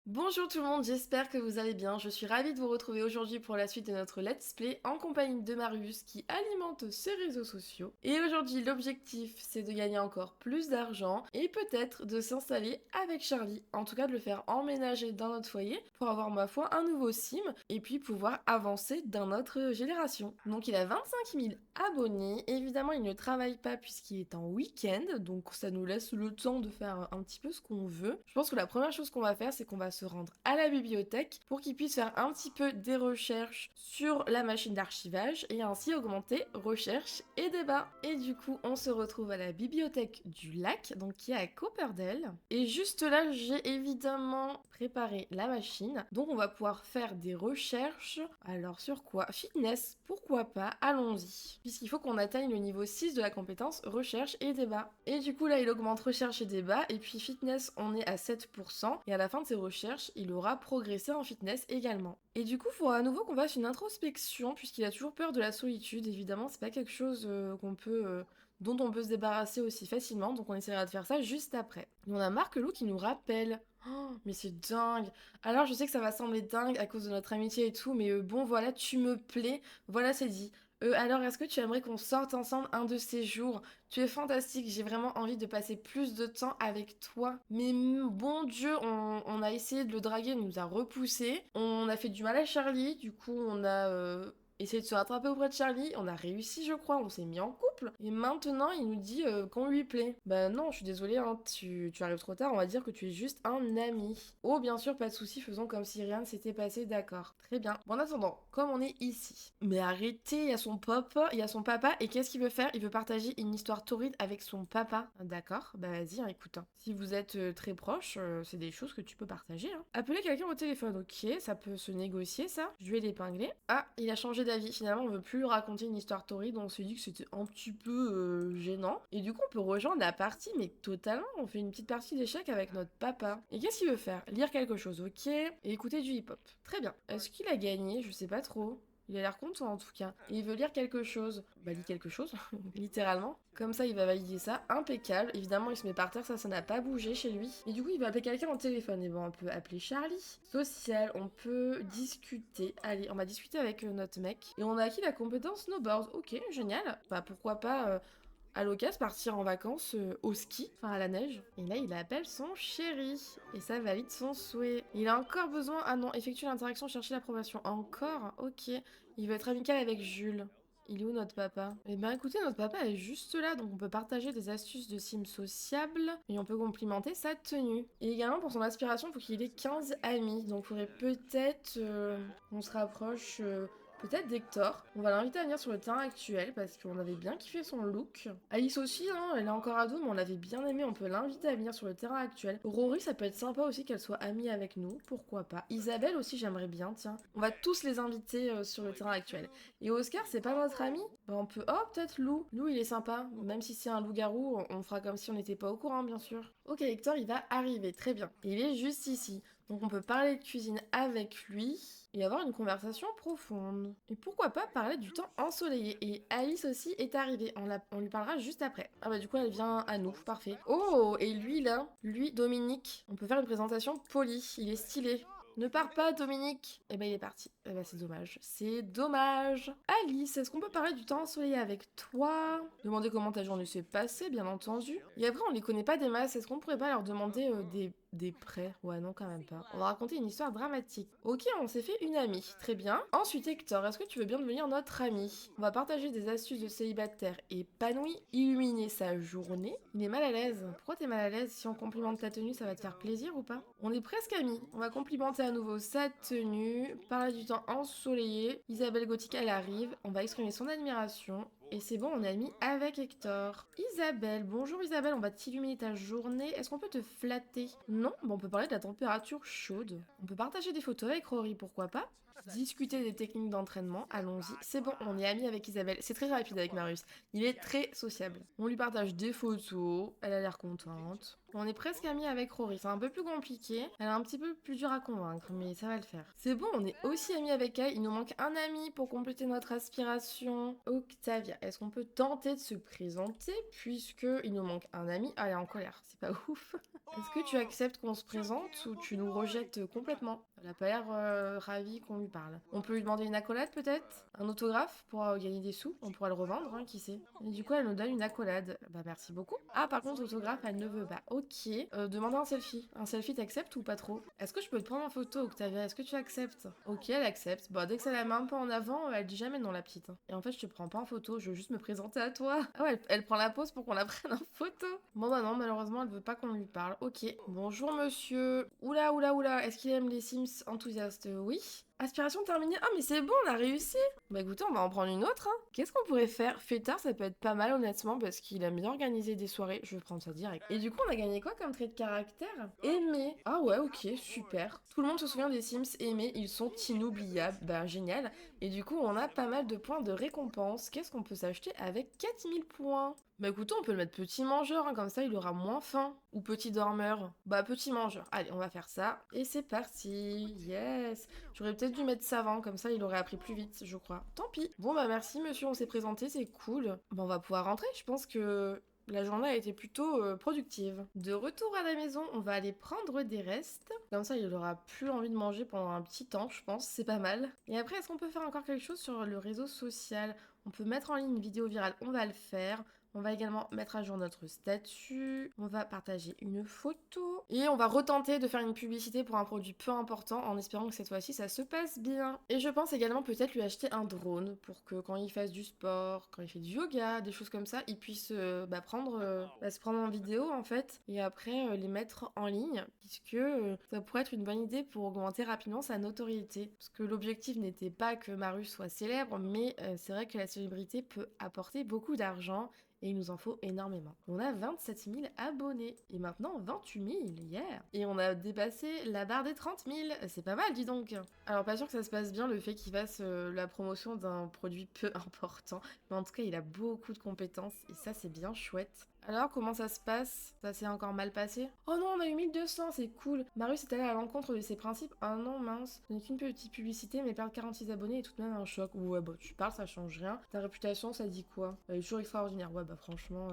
Bonjour tout le monde, j'espère que vous allez bien. Je suis ravie de vous retrouver aujourd'hui pour la suite de notre let's play en compagnie de Marius qui alimente ses réseaux sociaux. Et aujourd'hui, l'objectif, c'est de gagner encore plus d'argent et peut-être de s'installer avec Charlie. En tout cas, de le faire emménager dans notre foyer pour avoir, ma foi, un nouveau sim et puis pouvoir avancer dans notre génération. Donc, il a 25 000 abonnés. Évidemment, il ne travaille pas puisqu'il est en week-end, donc ça nous laisse le temps de faire un petit peu ce qu'on veut. Je pense que la première chose qu'on va faire, c'est qu'on va se rendre à la bibliothèque pour qu'il puisse faire un petit peu des recherches sur la machine d'archivage et ainsi augmenter recherche et débat. Et du coup, on se retrouve à la bibliothèque du lac, donc qui est à Copperdale. Et juste là, j'ai évidemment préparé la machine, donc on va pouvoir faire des recherches. Alors sur quoi? Fitness, pourquoi pas? Allons-y. Puisqu'il faut qu'on atteigne le niveau 6 de la compétence recherche et débat. Et du coup là, il augmente recherche et débat, et puis fitness, on est à 7%, et à la fin de ses recherches, il aura progressé en fitness également. Et du coup, il faut à nouveau qu'on fasse une introspection, puisqu'il a toujours peur de la solitude. Évidemment, c'est pas quelque chose dont on peut se débarrasser aussi facilement, donc on essaiera de faire ça juste après. Et on a Marc-Loup qui nous rappelle. Oh, mais c'est dingue. Alors, je sais que ça va sembler dingue à cause de notre amitié et tout, mais bon, voilà, tu me plais. Voilà, c'est dit. Alors, est-ce que tu aimerais qu'on sorte ensemble un de ces jours? Tu es fantastique, j'ai vraiment envie de passer plus de temps avec toi. Mais bon Dieu, on a essayé de le draguer, il nous a repoussé. On a fait du mal à Charlie, du coup on a essayé de se rattraper auprès de Charlie. On a réussi, je crois, on s'est mis en couple. Et maintenant, il nous dit qu'on lui plaît. Bah non, je suis désolée, hein, tu arrives trop tard, on va dire que tu es juste un ami. Oh, bien sûr, pas de souci, faisons comme si rien ne s'était passé, d'accord. Très bien. Bon, en attendant, comme on est ici. Mais arrêtez, il y a son papa, il y a son papa, et qu'est-ce qu'il veut faire? Il veut partager une histoire torride avec son papa. D'accord, bah vas-y, hein, écoute, hein. Si vous êtes très proches, c'est des choses que tu peux partager, hein. Appeler quelqu'un au téléphone, ok, ça peut se négocier, ça. Je vais l'épingler. Ah, il a changé d'avis. Finalement, on veut plus lui raconter une histoire torride, on s'est dit que c'était un petit peu gênant. Et du coup, on peut rejoindre la partie, mais totalement. On fait une petite partie d'échecs avec notre papa. Et qu'est-ce qu'il veut faire? Lire quelque chose, ok, et écouter du hip-hop. Très bien. Est-ce qu'il a gagné? Je sais pas trop. Il a l'air content en tout cas. Et il veut lire quelque chose. Bah, lit quelque chose, littéralement. Comme ça, il va valider ça. Impeccable. Évidemment, il se met par terre, ça n'a pas bougé chez lui. Et du coup, il va appeler quelqu'un au téléphone. Et bon, on peut appeler Charlie. Social, on peut discuter. Allez, on va discuter avec notre mec. Et on a acquis la compétence snowboard. Ok, génial. Bah, pourquoi pas à l'occasion partir en vacances au ski, enfin à la neige. Et là, il appelle son chéri. Et ça valide son souhait. Il a encore besoin... Ah non, effectuer l'interaction, chercher l'approbation. Encore? Ok. Il veut être amical avec Jules. Il est où notre papa? Eh ben écoutez, notre papa est juste là, donc on peut partager des astuces de sim sociable et on peut complimenter sa tenue. Et également pour son aspiration, il faut qu'il ait 15 amis, donc il faudrait peut-être qu'on se rapproche peut-être d'Hector. On va l'inviter à venir sur le terrain actuel parce qu'on avait bien kiffé son look. Alice aussi, hein, elle est encore ado, mais on l'avait bien aimé. On peut l'inviter à venir sur le terrain actuel. Rory, ça peut être sympa aussi qu'elle soit amie avec nous. Pourquoi pas? Isabelle aussi, j'aimerais bien, tiens. On va tous les inviter sur le terrain actuel. Et Oscar, c'est pas notre ami? Bah, on peut. Oh, peut-être Lou. Lou, il est sympa. Même si c'est un loup-garou, on fera comme si on n'était pas au courant, bien sûr. Ok, Hector, il va arriver. Très bien. Il est juste ici. Donc on peut parler de cuisine avec lui et avoir une conversation profonde. Et pourquoi pas parler du temps ensoleillé. Et Alice aussi est arrivée, on lui parlera juste après. Ah bah du coup elle vient à nous, parfait. Oh, et lui là, lui Dominique, on peut faire une présentation polie, il est stylé. Ne pars pas, Dominique. Eh ben, il est parti. Eh ben, c'est dommage. C'est dommage. Alice, est-ce qu'on peut parler du temps ensoleillé avec toi? Demander comment ta journée s'est passée, bien entendu. Et après, on les connaît pas des masses. Est-ce qu'on pourrait pas leur demander des prêts? Ouais, non, quand même pas. On va raconter une histoire dramatique. Ok, on s'est fait une amie. Très bien. Ensuite, Hector, est-ce que tu veux bien devenir notre ami? On va partager des astuces de célibataire épanoui, illuminer sa journée. Il est mal à l'aise. Pourquoi t'es mal à l'aise? Si on complimente ta tenue, ça va te faire plaisir ou pas? On est presque amis. On va complimenter à nouveau sa tenue, parler du temps ensoleillé. Isabelle Gothic, elle arrive. On va exprimer son admiration. Et c'est bon, on est amis avec Hector. Isabelle, bonjour Isabelle, on va t'illuminer ta journée. Est-ce qu'on peut te flatter? Non? Bon, on peut parler de la température chaude. On peut partager des photos avec Rory, pourquoi pas? Discuter des techniques d'entraînement, allons-y. C'est bon, on est amis avec Isabelle. C'est très rapide avec Marius. Il est très sociable. On lui partage des photos, elle a l'air contente. On est presque amis avec Rory, c'est un peu plus compliqué. Elle est un petit peu plus dure à convaincre, mais ça va le faire. C'est bon, on est aussi amis avec elle. Il nous manque un ami pour compléter notre aspiration. Octavia, est-ce qu'on peut tenter de se présenter puisque il nous manque un ami? Ah, elle est en colère, c'est pas ouf. Est-ce que tu acceptes qu'on se présente ou tu nous rejettes complètement? Elle a pas l'air ravie qu'on lui parle. On peut lui demander une accolade peut-être? Un autographe pour gagner des sous? On pourra le revendre, hein, qui sait? Et du coup, elle nous donne une accolade. Bah merci beaucoup. Ah, par contre, autographe, elle ne veut pas. Ok. Demande un selfie. Un selfie, t'acceptes ou pas trop? Est-ce que je peux te prendre en photo, Octavia? Est-ce que tu acceptes? Ok, elle accepte. Bon, dès que ça la met un peu en avant, elle dit jamais non, la petite. Et en fait, je te prends pas en photo, je veux juste me présenter à toi. Ah ouais, elle prend la pause pour qu'on la prenne en photo. Bon bah non, malheureusement, elle veut pas qu'on lui parle. Ok. Bonjour monsieur. Oula, oula, oula. Est-ce qu'il aime les Sims enthousiastes? Oui. Aspiration terminée. Ah mais c'est bon, on a réussi. Bah écoutez, on va en prendre une autre. Hein. Qu'est-ce qu'on pourrait faire? Fêtard, ça peut être pas mal honnêtement parce qu'il aime bien organiser des soirées. Je vais prendre ça direct. Et du coup, on a gagné quoi comme trait de caractère? Aimer. Ah ouais, ok, super. Tout le monde se souvient des Sims aimés, ils sont inoubliables. Bah génial. Et du coup, on a pas mal de points de récompense. Qu'est-ce qu'on peut s'acheter avec 4000 points? Bah écoutez, on peut le mettre petit mangeur, hein, comme ça il aura moins faim. Ou petit dormeur. Bah petit mangeur. Allez, on va faire ça. Et c'est parti. Yes. J'aurais peut-être dû mettre savant, comme ça il aurait appris plus vite, je crois. Tant pis. Bon bah merci monsieur, on s'est présenté, c'est cool. Bon, on va pouvoir rentrer, je pense que la journée a été plutôt productive. De retour à la maison, on va aller prendre des restes. Comme ça, il aura plus envie de manger pendant un petit temps, je pense. C'est pas mal. Et après, est-ce qu'on peut faire encore quelque chose sur le réseau social? On peut mettre en ligne une vidéo virale, on va le faire. On va également mettre à jour notre statut. On va partager une photo. Et on va retenter de faire une publicité pour un produit peu important en espérant que cette fois-ci ça se passe bien. Et je pense également peut-être lui acheter un drone pour que quand il fasse du sport, quand il fait du yoga, des choses comme ça, il puisse se prendre en vidéo en fait et après les mettre en ligne puisque ça pourrait être une bonne idée pour augmenter rapidement sa notoriété. Parce que l'objectif n'était pas que Marius soit célèbre, mais c'est vrai que la célébrité peut apporter beaucoup d'argent. Et il nous en faut énormément. On a 27 000 abonnés. Et maintenant 28 000, yeah. Et on a dépassé la barre des 30 000. C'est pas mal, dis donc. Alors pas sûr que ça se passe bien le fait qu'il fasse la promotion d'un produit peu important. Mais en tout cas, il a beaucoup de compétences. Et ça, c'est bien chouette. Alors, comment ça se passe? Ça s'est encore mal passé? Oh non, on a eu 1200, c'est cool. Marius est allé à l'encontre de ses principes. Ah non, mince. Ce n'est qu'une petite publicité, mais perdre 46 abonnés est tout de même un choc. Ouais, bah tu parles, ça change rien. Ta réputation, ça dit quoi? Elle est toujours extraordinaire. Ouais, bah franchement...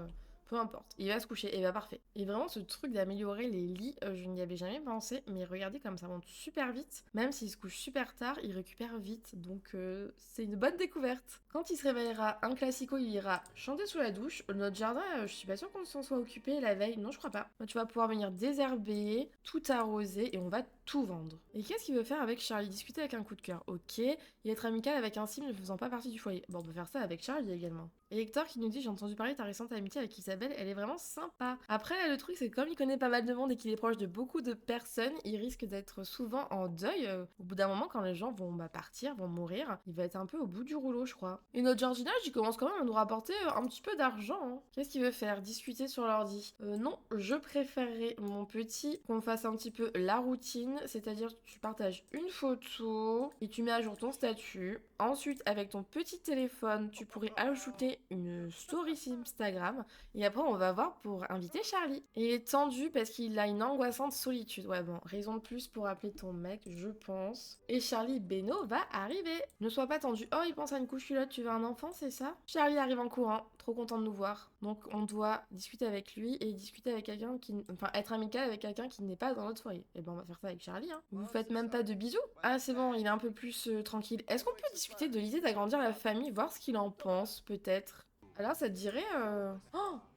peu importe, il va se coucher, et bah parfait. Et vraiment, ce truc d'améliorer les lits, je n'y avais jamais pensé, mais regardez comme ça monte super vite. Même s'il se couche super tard, il récupère vite, donc c'est une bonne découverte. Quand il se réveillera, un classico, il ira chanter sous la douche. Notre jardin, je suis pas sûre qu'on s'en soit occupé la veille, non, je crois pas. Tu vas pouvoir venir désherber, tout arroser, et on va tout vendre. Et qu'est-ce qu'il veut faire avec Charlie? Discuter avec un coup de cœur, ok. Et être amical avec un sim ne faisant pas partie du foyer. Bon, on peut faire ça avec Charlie également. Et Hector qui nous dit: j'ai entendu parler de ta récente amitié avec Isabelle, elle est vraiment sympa. Après là, le truc c'est que comme il connaît pas mal de monde et qu'il est proche de beaucoup de personnes, il risque d'être souvent en deuil. Au bout d'un moment, quand les gens vont partir, vont mourir, il va être un peu au bout du rouleau, je crois. Et notre Georgina, il commence quand même à nous rapporter un petit peu d'argent. Hein. Qu'est-ce qu'il veut faire? Discuter sur l'ordi? Non, je préférerais, mon petit, qu'on fasse un petit peu la routine, c'est-à-dire tu partages une photo et tu mets à jour ton statut. Ensuite, avec ton petit téléphone, tu pourrais ajouter une story Instagram et après on va voir pour inviter Charlie. Il est tendu parce qu'il a une angoissante solitude. Ouais bon, raison de plus pour appeler ton mec, je pense. Et Charlie Beno va arriver. Ne sois pas tendu. Oh, il pense à une couche culotte, tu veux un enfant, c'est ça? Charlie arrive en courant, trop content de nous voir. Donc on doit discuter avec lui et discuter avec quelqu'un qui... Enfin, être amical avec quelqu'un qui n'est pas dans notre foyer. Et ben on va faire ça avec Charlie, hein. Vous faites même pas de bisous? Ah c'est bon, il est un peu plus tranquille. Est-ce qu'on peut discuter de l'idée d'agrandir la famille, voir ce qu'il en pense, peut-être? Alors ça te dirait...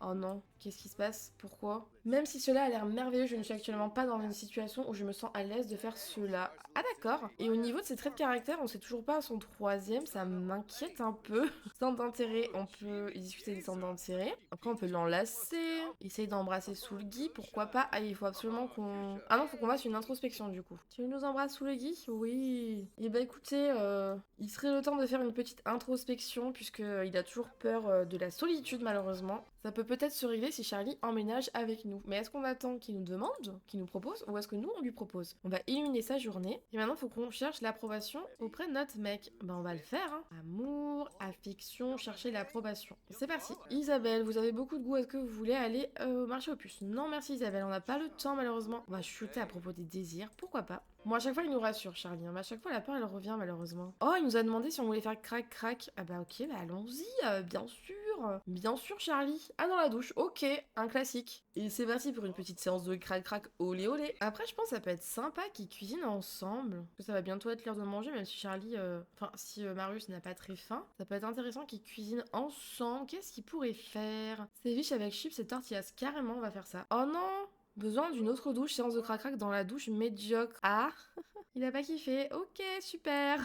Oh non, qu'est-ce qui se passe? Pourquoi? Même si cela a l'air merveilleux, je ne suis actuellement pas dans une situation où je me sens à l'aise de faire cela. Ah d'accord. Et au niveau de ses traits de caractère, on sait toujours pas son troisième, ça m'inquiète un peu. Centre d'intérêt, on peut discuter des centres d'intérêt. Après on peut l'enlacer, essayer d'embrasser sous le gui, pourquoi pas? Ah il faut absolument qu'on... Ah non, faut qu'on fasse une introspection du coup. Tu nous embrasses sous le gui? Oui. Et bah écoutez, il serait le temps de faire une petite introspection puisque il a toujours peur de la solitude malheureusement. Ça peut peut-être se régler si Charlie emménage avec nous. Mais est-ce qu'on attend qu'il nous demande, qu'il nous propose, ou est-ce que nous on lui propose? On va illuminer sa journée. Et maintenant, faut qu'on cherche l'approbation auprès de notre mec. Ben on va le faire, hein. Amour, affection, chercher l'approbation. C'est parti. Isabelle, vous avez beaucoup de goût. Est-ce que vous voulez aller au marché aux puces? Non merci Isabelle, on n'a pas le temps malheureusement. On va chuter à propos des désirs, pourquoi pas. Moi, à chaque fois, il nous rassure, Charlie. Mais à chaque fois, la peur, elle revient, malheureusement. Oh, il nous a demandé si on voulait faire crac-crac. Ah bah ok, bah allons-y, bien sûr. Bien sûr, Charlie. Ah, dans la douche, ok, un classique. Et c'est parti pour une petite séance de crac-crac, olé olé. Après, je pense que ça peut être sympa qu'ils cuisinent ensemble. Parce que ça va bientôt être l'heure de manger, même si Charlie... Enfin, si Marius n'a pas très faim. Ça peut être intéressant qu'ils cuisinent ensemble. Qu'est-ce qu'ils pourraient faire? Ceviche avec chips et tortillas. Carrément, on va faire ça. Oh non! Besoin d'une autre douche, séance de crac-crac dans la douche médiocre. Ah, il a pas kiffé. Ok, super.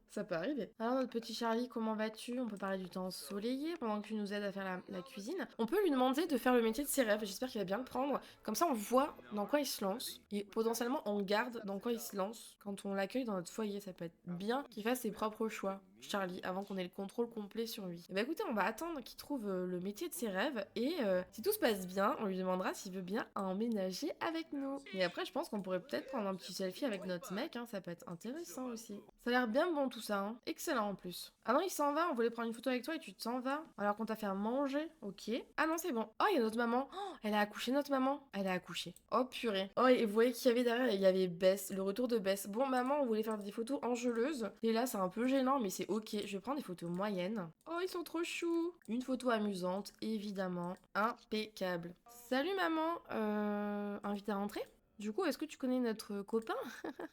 Ça peut arriver. Alors notre petit Charlie, comment vas-tu? On peut parler du temps ensoleillé pendant que tu nous aides à faire la cuisine. On peut lui demander de faire le métier de ses rêves. J'espère qu'il va bien le prendre. Comme ça, on voit dans quoi il se lance. Et potentiellement, on garde dans quoi il se lance. Quand on l'accueille dans notre foyer, ça peut être bien qu'il fasse ses propres choix. Charlie, avant qu'on ait le contrôle complet sur lui. Et bah écoutez, on va attendre qu'il trouve le métier de ses rêves et si tout se passe bien, on lui demandera s'il veut bien emménager avec nous. Et après, je pense qu'on pourrait peut-être prendre un petit selfie avec notre mec, hein, ça peut être intéressant aussi. Ça a l'air bien bon tout ça, hein. Excellent en plus. Ah non, il s'en va, on voulait prendre une photo avec toi et tu t'en vas alors qu'on t'a fait à manger, ok. Ah non, c'est bon. Oh, il y a notre maman. Oh, elle a accouché notre maman. Elle a accouché. Oh purée. Oh, et vous voyez qu'il y avait derrière, il y avait Bess, le retour de Bess. Bon, maman, on voulait faire des photos enjôleuses. Et là, c'est un peu gênant, mais c'est ok. Je vais prendre des photos moyennes. Oh, ils sont trop choux. Une photo amusante, évidemment. Impeccable. Salut maman. Invite à rentrer? Du coup, est-ce que tu connais notre copain?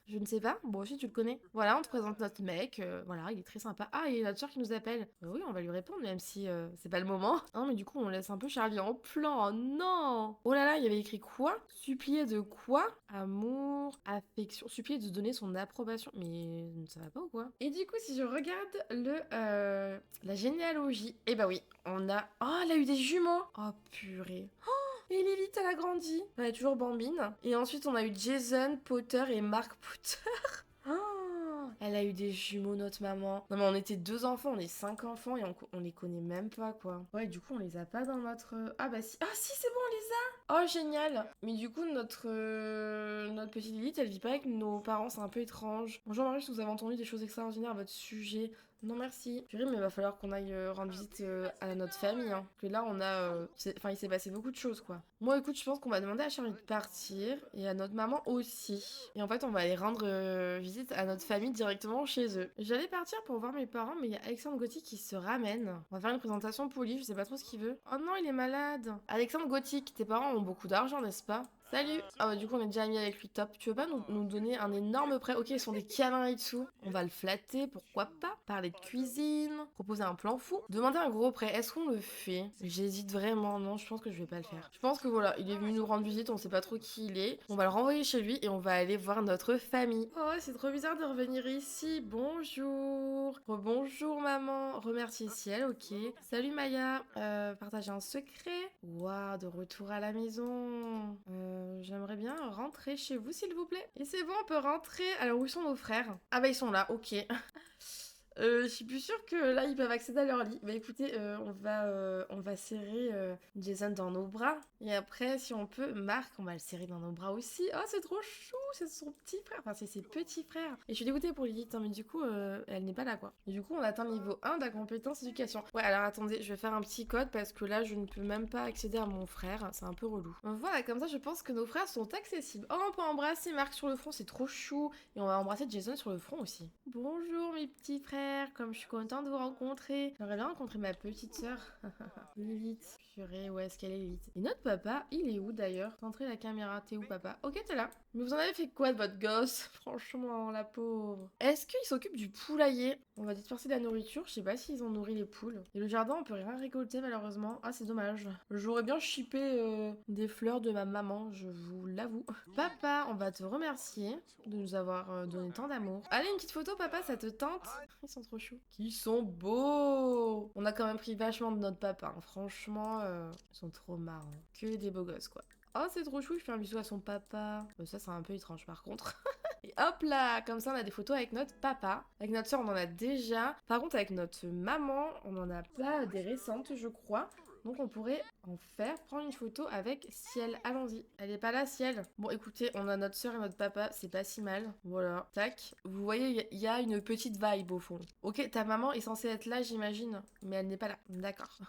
Je ne sais pas. Bon, aussi, tu le connais. Voilà, on te présente notre mec. Voilà, il est très sympa. Ah, et notre soeur qui nous appelle. Oui, on va lui répondre, même si c'est pas le moment. Non, mais du coup, on laisse un peu Charlie en plan. Oh non! Oh là là, il y avait écrit quoi? Supplier de quoi? Amour, affection. Supplier de donner son approbation. Mais ça va pas ou quoi? Et du coup, si je regarde la généalogie, eh bah oui, on a... Oh, elle a eu des jumeaux! Oh, purée. Et Lilith, elle a grandi. Elle est toujours bambine. Et ensuite, on a eu Jason Potter et Mark Potter. Oh, elle a eu des jumeaux, notre maman. Non, mais on était 2 enfants, on est 5 enfants et on les connaît même pas, quoi. Ouais, du coup, on les a pas dans notre... Ah bah si. Ah si, c'est bon, on les a. Oh, génial. Mais du coup, notre petite Lilith, elle vit pas avec nos parents, c'est un peu étrange. Bonjour Marius, nous avons entendu des choses extraordinaires à votre sujet. Non merci. Purée, mais il va falloir qu'on aille rendre visite à notre famille, hein. Que là, on a... Enfin, il s'est passé beaucoup de choses, quoi. Moi, écoute, je pense qu'on va demander à Charlie de partir et à notre maman aussi. Et en fait, on va aller rendre visite à notre famille directement chez eux. J'allais partir pour voir mes parents, mais il y a Alexandre Gothic qui se ramène. On va faire une présentation polie, je sais pas trop ce qu'il veut. Oh non, il est malade. Alexandre Gothic, tes parents ont beaucoup d'argent, n'est-ce pas? Salut! Ah bah du coup on est déjà amis avec lui, top. Tu veux pas nous donner un énorme prêt? Ok, ils sont des câlins et tout. On va le flatter, pourquoi pas? Parler de cuisine, proposer un plan fou. Demander un gros prêt, est-ce qu'on le fait? J'hésite vraiment, non, je pense que je vais pas le faire. Je pense que voilà, il est venu nous rendre visite, on sait pas trop qui il est. On va le renvoyer chez lui et on va aller voir notre famille. Oh, c'est trop bizarre de revenir ici. Bonjour! Bonjour maman. Remercier ciel, ok. Salut Maya. Partager un secret. Waouh, de retour à la maison. J'aimerais bien rentrer chez vous, s'il vous plaît. Et c'est bon, on peut rentrer. Alors, où sont nos frères? Ah bah, ils sont là, ok. Je suis plus sûre que là ils peuvent accéder à leur lit. Bah écoutez, on va serrer Jason dans nos bras. Et après, si on peut, Marc, on va le serrer dans nos bras aussi. Oh, c'est trop chou, c'est son petit frère. Enfin, c'est ses petits frères. Et je suis dégoûtée pour Lilith, hein, mais du coup, elle n'est pas là, quoi. Et du coup, on atteint le niveau 1 de la compétence éducation. Ouais, alors attendez, je vais faire un petit code parce que là, je ne peux même pas accéder à mon frère. C'est un peu relou. Voilà, comme ça, je pense que nos frères sont accessibles. Oh, on peut embrasser Marc sur le front, c'est trop chou. Et on va embrasser Jason sur le front aussi. Bonjour, mes petits frères. Comme je suis contente de vous rencontrer. J'aimerais bien rencontrer ma petite sœur. Lilith. Purée, où est-ce qu'elle est Lilith? Et notre papa, il est où d'ailleurs? Centrez la caméra, t'es où papa? Ok, t'es là. Mais vous en avez fait quoi de votre gosse? Franchement, la pauvre. Est-ce qu'il s'occupe du poulailler? On va disperser de la nourriture, je sais pas s'ils ont nourri les poules. Et le jardin, on peut rien récolter malheureusement. Ah, c'est dommage. J'aurais bien chippé des fleurs de ma maman, je vous l'avoue. Papa, on va te remercier de nous avoir donné tant d'amour. Allez, une petite photo, papa, ça te tente? Ils sont trop choux. Qui sont beaux! On a quand même pris vachement de notre papa, hein. Franchement, ils sont trop marrants. Que des beaux gosses, quoi. Oh, c'est trop chou, il fait un bisou à son papa. Ça, c'est un peu étrange, par contre. Et hop là, comme ça on a des photos avec notre papa. Avec notre soeur on en a déjà. Par contre avec notre maman, on en a pas des récentes je crois. Donc on pourrait en faire, prendre une photo avec Ciel. Allons-y. Elle est pas là, Ciel. Bon, écoutez, on a notre soeur et notre papa, c'est pas si mal. Voilà, tac. Vous voyez, il y a une petite vibe au fond. Ok, ta maman est censée être là, j'imagine. Mais elle n'est pas là. D'accord.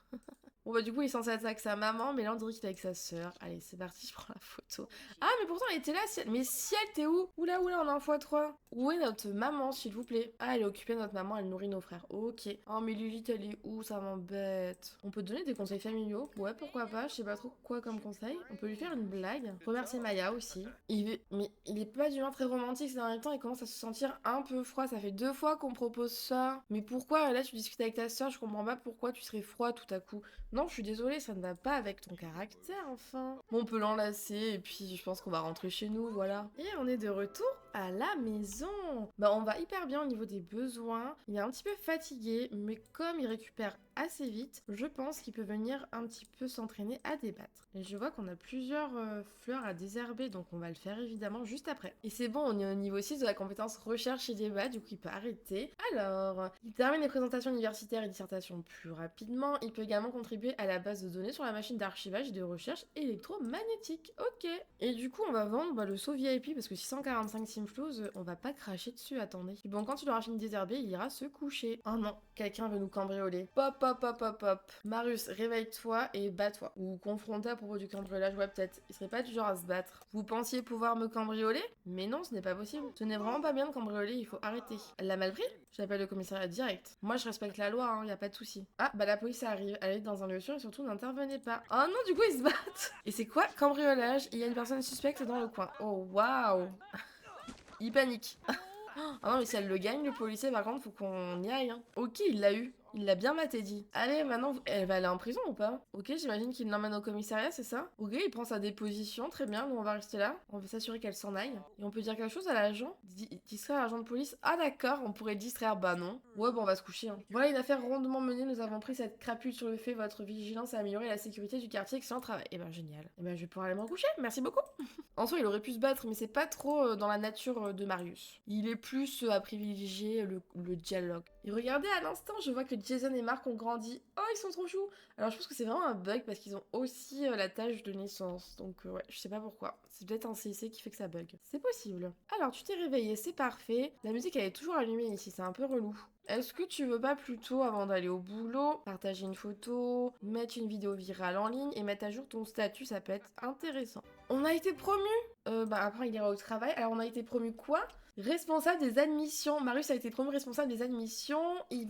Bon bah du coup il est censé être avec sa maman, mais là on dirait qu'il est avec sa sœur. Allez c'est parti, je prends la photo. Ah mais pourtant elle était là, Ciel. Mais Ciel t'es où? Oula oula on a un x3. Où est notre maman s'il vous plaît? Ah elle est occupée notre maman, elle nourrit nos frères. Ok. Oh mais Lilith elle est où? Ça m'embête. On peut donner des conseils familiaux? Ouais pourquoi pas, je sais pas trop quoi comme conseil. On peut lui faire une blague. Remercier Maya aussi. Mais il est pas du genre très romantique ces derniers temps, il commence à se sentir un peu froid. Ça fait 2 fois qu'on propose ça. Mais pourquoi là tu discutes avec ta soeur? Je comprends pas pourquoi tu serais froid tout à coup. Non, je suis désolée, ça ne va pas avec ton caractère, enfin. Bon, on peut l'enlacer, et puis je pense qu'on va rentrer chez nous, voilà. Et on est de retour à la maison. Bah, on va hyper bien au niveau des besoins. Il est un petit peu fatigué, mais comme il récupère assez vite, je pense qu'il peut venir un petit peu s'entraîner à débattre. Et je vois qu'on a plusieurs fleurs à désherber, donc on va le faire évidemment juste après. Et c'est bon, on est au niveau 6 de la compétence recherche et débat, du coup il peut arrêter. Alors, il termine les présentations universitaires et dissertations plus rapidement. Il peut également contribuer à la base de données sur la machine d'archivage et de recherche électromagnétique. Ok. Et du coup, on va vendre le saut VIP parce que 645 Simflouz, on va pas cracher dessus, attendez. Et bon, quand il aura fini de désherber, il ira se coucher. Oh non, quelqu'un veut nous cambrioler. Pop, pop, pop, pop, pop. Marius, réveille-toi et bats-toi. Ou confronté à propos du cambriolage, ouais, peut-être. Il serait pas du genre à se battre. Vous pensiez pouvoir me cambrioler? Mais non, ce n'est pas possible. Ce n'est vraiment pas bien de cambrioler, il faut arrêter. Elle l'a mal pris? J'appelle le commissariat direct. Moi, je respecte la loi, hein, y a pas de souci. Ah, bah la police arrive. Elle est dans un lieu sûr et surtout n'intervenez pas. Oh non, du coup, ils se battent. Et c'est quoi? Cambriolage. Il y a une personne suspecte dans le coin. Oh, waouh. Il panique. Ah non, mais si elle le gagne, le policier, par contre, faut qu'on y aille. Hein. Ok, il l'a eu. Il l'a bien maté dit. Allez, maintenant, elle va aller en prison ou pas? Ok, j'imagine qu'il l'emmène au commissariat, c'est ça? Ok, il prend sa déposition, très bien, nous on va rester là. On veut s'assurer qu'elle s'en aille. Et on peut dire quelque chose à l'agent? Distraire l'agent de police? Ah d'accord, on pourrait distraire, bah non. Ouais, bon, on va se coucher. Hein. Voilà une affaire rondement menée, nous avons pris cette crapule sur le fait, votre vigilance a amélioré la sécurité du quartier, excellent travail. Eh ben génial. Eh ben je vais pouvoir aller me recoucher, merci beaucoup. En soi, il aurait pu se battre, mais c'est pas trop dans la nature de Marius. Il est plus à privilégier le dialogue. Et regardez, à l'instant, je vois que Jason et Mark ont grandi. Oh, ils sont trop choux. Alors, je pense que c'est vraiment un bug parce qu'ils ont aussi la tâche de naissance. Donc, ouais, je sais pas pourquoi. C'est peut-être un CC qui fait que ça bug. C'est possible. Alors, tu t'es réveillé, c'est parfait. La musique, elle est toujours allumée ici, c'est un peu relou. Est-ce que tu veux pas plutôt, avant d'aller au boulot, partager une photo, mettre une vidéo virale en ligne et mettre à jour ton statut? Ça peut être intéressant. On a été promu. Bah après il ira au travail. Alors on a été promu quoi? Responsable des admissions. Marius a été promu responsable des admissions. Il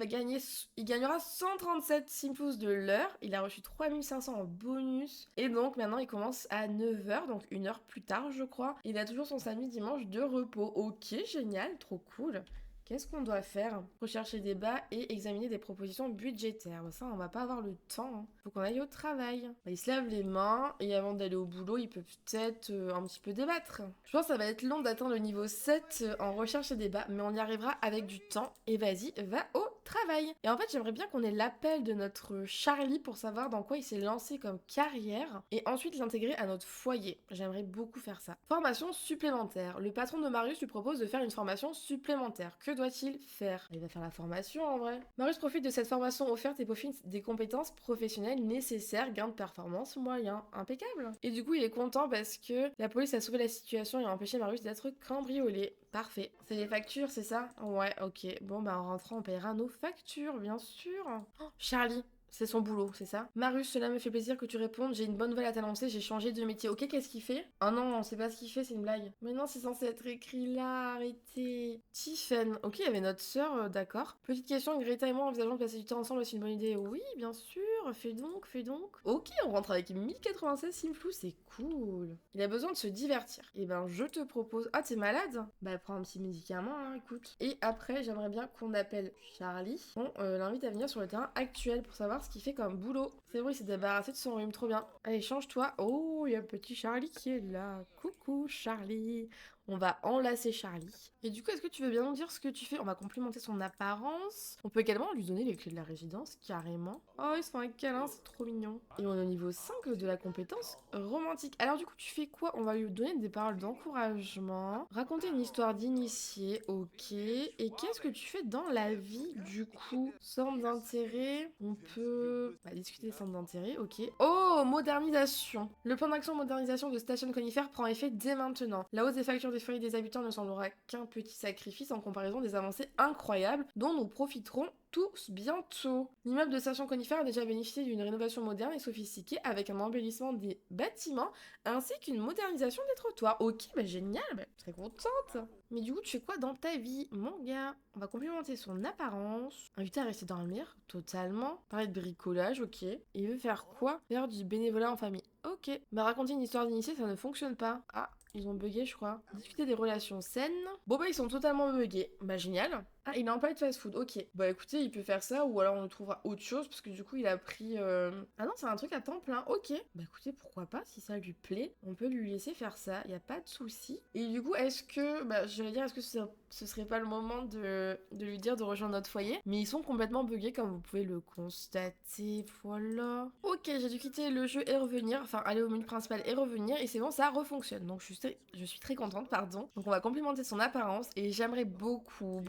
gagnera 137 Simflouz de l'heure. Il a reçu 3500 en bonus. Et donc maintenant il commence à 9h, donc 1 heure plus tard je crois. Il a toujours son samedi dimanche de repos. Ok, génial, trop cool. Qu'est-ce qu'on doit faire? Rechercher des débats et examiner des propositions budgétaires. Ça, on va pas avoir le temps. Hein. Faut qu'on aille au travail. Bah, il se lave les mains et avant d'aller au boulot, il peut peut-être un petit peu débattre. Je pense que ça va être long d'atteindre le niveau 7 en recherche et débat, mais on y arrivera avec du temps. Et vas-y, va au travail. Et en fait, j'aimerais bien qu'on ait l'appel de notre Charlie pour savoir dans quoi il s'est lancé comme carrière et ensuite l'intégrer à notre foyer. J'aimerais beaucoup faire ça. Formation supplémentaire. Le patron de Marius lui propose de faire une formation supplémentaire. Que doit-il faire? Il va faire la formation en vrai. Marius profite de cette formation offerte et peaufine des compétences professionnelles nécessaires, gain de performance moyen. Impeccable. Et du coup, il est content parce que la police a sauvé la situation et a empêché Marius d'être cambriolé. Parfait. C'est les factures, c'est ça? Ouais, ok. Bon, bah en rentrant, on paiera nos factures, bien sûr. Oh, Charlie. C'est son boulot, c'est ça? Marius, cela me fait plaisir que tu répondes. J'ai une bonne nouvelle à t'annoncer, j'ai changé de métier. Ok, qu'est-ce qu'il fait? Oh non, on sait pas ce qu'il fait, c'est une blague. Mais non, c'est censé être écrit là, arrêtez. Tiffen. Ok, il y avait notre sœur, d'accord. Petite question, Greta et moi envisageons de passer du temps ensemble, c'est une bonne idée. Oui, bien sûr, fais donc, fais donc. Ok, on rentre avec 1096 Simflou, c'est cool. Il a besoin de se divertir. Eh ben, je te propose... Ah, t'es malade? Bah, prends un petit médicament, hein, écoute. Et après, j'aimerais bien qu'on appelle Charlie. On l'invite à venir sur le terrain actuel pour savoir ce qu'il fait comme boulot. C'est vrai, il s'est débarrassé de son rhume, trop bien. Allez, change-toi. Oh, il y a petit Charlie qui est là. Coucou, Charlie. On va enlacer Charlie. Et du coup, est-ce que tu veux bien nous dire ce que tu fais? On va complimenter son apparence. On peut également lui donner les clés de la résidence, carrément. Oh, ils se font un câlin, c'est trop mignon. Et on est au niveau 5 de la compétence romantique. Alors du coup, tu fais quoi? On va lui donner des paroles d'encouragement. Raconter une histoire d'initié, ok. Et qu'est-ce que tu fais dans la vie, du coup? Centre d'intérêt, on peut discuter des centres d'intérêt, ok. Oh, modernisation. Le plan d'action modernisation de Station Conifère prend effet dès maintenant. La hausse des factures des foyers des habitants ne semblera qu'un petit sacrifice en comparaison des avancées incroyables dont nous profiterons tous bientôt. L'immeuble de Station Conifère a déjà bénéficié d'une rénovation moderne et sophistiquée avec un embellissement des bâtiments ainsi qu'une modernisation des trottoirs. Ok, bah génial, bah, très contente. Mais du coup, tu fais quoi dans ta vie, mon gars? On va complimenter son apparence. Inviter à rester dormir, totalement. Parler de bricolage, ok. Et il veut faire quoi? Faire du bénévolat en famille. Ok. Bah raconter une histoire d'initié, ça ne fonctionne pas. Ah, ils ont bugué, je crois. Discuter des relations saines. Bon bah ils sont totalement buggés. Bah génial. Ah, il a un employé de fast-food, ok. Bah écoutez, il peut faire ça ou alors on trouvera autre chose parce que du coup il a pris... Ah non, c'est un truc à temps plein, ok. Bah écoutez, pourquoi pas, si ça lui plaît, on peut lui laisser faire ça, y a pas de souci. Et du coup, est-ce que... Bah je vais dire, est-ce que ce serait pas le moment de lui dire de rejoindre notre foyer? Mais ils sont complètement buggés comme vous pouvez le constater, voilà. Ok, j'ai dû quitter le jeu et revenir, enfin aller au menu principal et revenir et c'est bon, ça refonctionne. Donc je suis très contente, pardon. Donc on va complimenter son apparence et j'aimerais beaucoup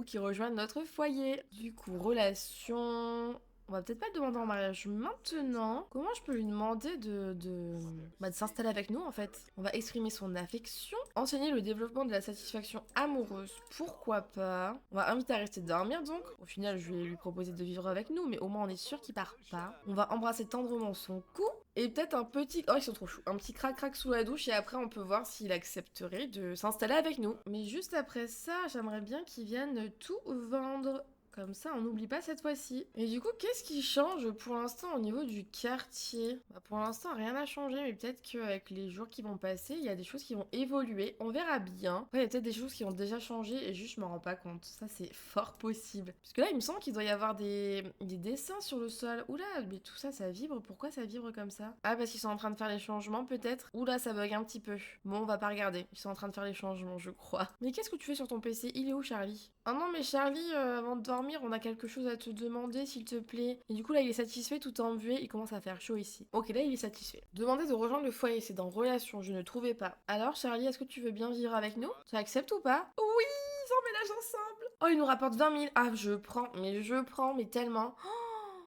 qui rejoignent notre foyer. Du coup, relation... On va peut-être pas le demander en mariage maintenant. Comment je peux lui demander de s'installer avec nous en fait? On va exprimer son affection, enseigner le développement de la satisfaction amoureuse, pourquoi pas. On va inviter à rester dormir donc. Au final, je vais lui proposer de vivre avec nous, mais au moins on est sûr qu'il part pas. On va embrasser tendrement son cou. Et peut-être un petit... Oh, ils sont trop choux. Un petit crac-crac sous la douche et après on peut voir s'il accepterait de s'installer avec nous. Mais juste après ça, j'aimerais bien qu'ils viennent tout vendre. Comme ça, on n'oublie pas cette fois-ci. Et du coup, qu'est-ce qui change pour l'instant au niveau du quartier? Bah, pour l'instant, rien n'a changé, mais peut-être qu'avec les jours qui vont passer, il y a des choses qui vont évoluer. On verra bien. Ouais, il y a peut-être des choses qui ont déjà changé et juste je m'en rends pas compte. Ça, c'est fort possible. Parce que là, il me semble qu'il doit y avoir des dessins sur le sol. Oula, mais tout ça, ça vibre. Pourquoi ça vibre comme ça? Ah, parce qu'ils sont en train de faire les changements, peut-être? Oula, ça bug un petit peu. Bon, on va pas regarder. Ils sont en train de faire les changements, je crois. Mais qu'est-ce que tu fais sur ton PC? Il est où, Charlie? Oh non, mais Charlie, avant de dormir, on a quelque chose à te demander, s'il te plaît. Et du coup, là, il est satisfait, tout embué. Il commence à faire chaud ici. Ok, là, il est satisfait. Demander de rejoindre le foyer, c'est dans relation, je ne trouvais pas. Alors, Charlie, est-ce que tu veux bien vivre avec nous? Tu acceptes ou pas? Oui, ils emménagent ensemble. Oh, il nous rapporte 20 000. Ah, je prends, mais tellement.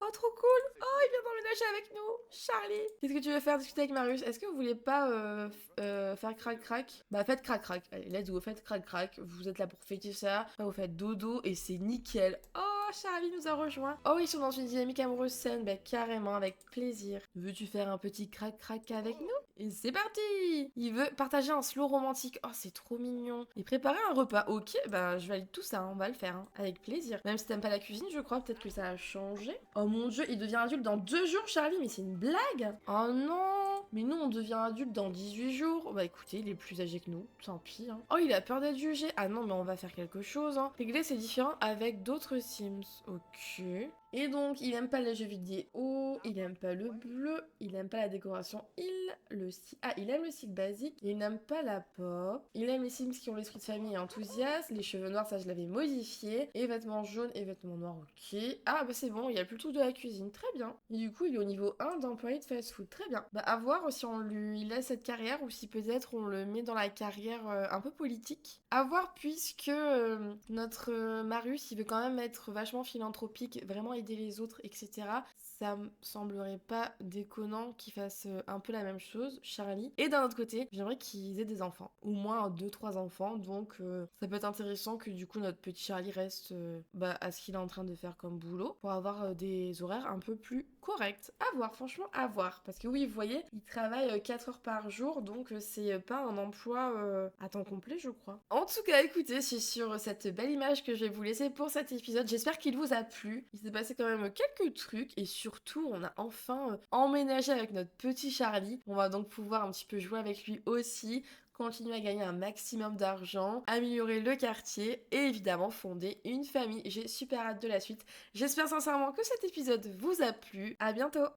Oh, trop cool. Oh, il vient d'emménager avec nous. Charlie. Qu'est-ce que tu veux faire discuter avec Marius? Est-ce que vous voulez pas faire crac-crac? Bah, faites crac-crac. Allez, let's go, faites crac-crac. Vous êtes là pour fêter ça. Là, vous faites dodo et c'est nickel. Oh, Charlie nous a rejoint. Oh, ils sont dans une dynamique amoureuse saine. Bah, carrément, avec plaisir. Veux-tu faire un petit crac-crac avec nous? Et c'est parti! Il veut partager un slow romantique. Oh, c'est trop mignon. Et préparer un repas. Ok, bah je valide tout ça, on va le faire. Hein. Avec plaisir. Même si t'aimes pas la cuisine, je crois, peut-être que ça a changé. Oh mon dieu, il devient adulte dans 2 jours, Charlie, mais c'est une blague! Oh non! Mais nous, on devient adulte dans 18 jours. Bah écoutez, il est plus âgé que nous. Tant pis. Hein. Oh, il a peur d'être jugé. Ah non, mais on va faire quelque chose. Hein. Régler, c'est différent avec d'autres Sims. Ok. Et donc, il aime pas les jeux vidéo, il aime pas le bleu, il aime pas la décoration, il aime le style basique, il n'aime pas la pop, il aime les Sims qui ont l'esprit de famille et enthousiaste, les cheveux noirs, ça je l'avais modifié, et vêtements jaunes et vêtements noirs, ok. Ah bah c'est bon, il y a plus tout de la cuisine, très bien. Et du coup, il est au niveau 1 d'employé de fast-food, très bien. Bah à voir si on lui laisse cette carrière ou si peut-être on le met dans la carrière un peu politique. À voir puisque notre Marius, il veut quand même être vachement philanthropique, vraiment aider les autres, etc. Ça me semblerait pas déconnant qu'ils fassent un peu la même chose, Charlie. Et d'un autre côté, j'aimerais qu'ils aient des enfants, au moins 2-3 enfants, donc ça peut être intéressant que du coup notre petit Charlie reste à ce qu'il est en train de faire comme boulot, pour avoir des horaires un peu plus corrects. À voir, franchement, à voir. Parce que oui, vous voyez, il travaille 4 heures par jour, donc c'est pas un emploi à temps complet, je crois. En tout cas, écoutez, c'est sur cette belle image que je vais vous laisser pour cet épisode. J'espère qu'il vous a plu. Il s'est passé quand même quelques trucs et surtout, on a enfin emménagé avec notre petit Charlie. On va donc pouvoir un petit peu jouer avec lui aussi, continuer à gagner un maximum d'argent, améliorer le quartier et évidemment fonder une famille. J'ai super hâte de la suite. J'espère sincèrement que cet épisode vous a plu. À bientôt!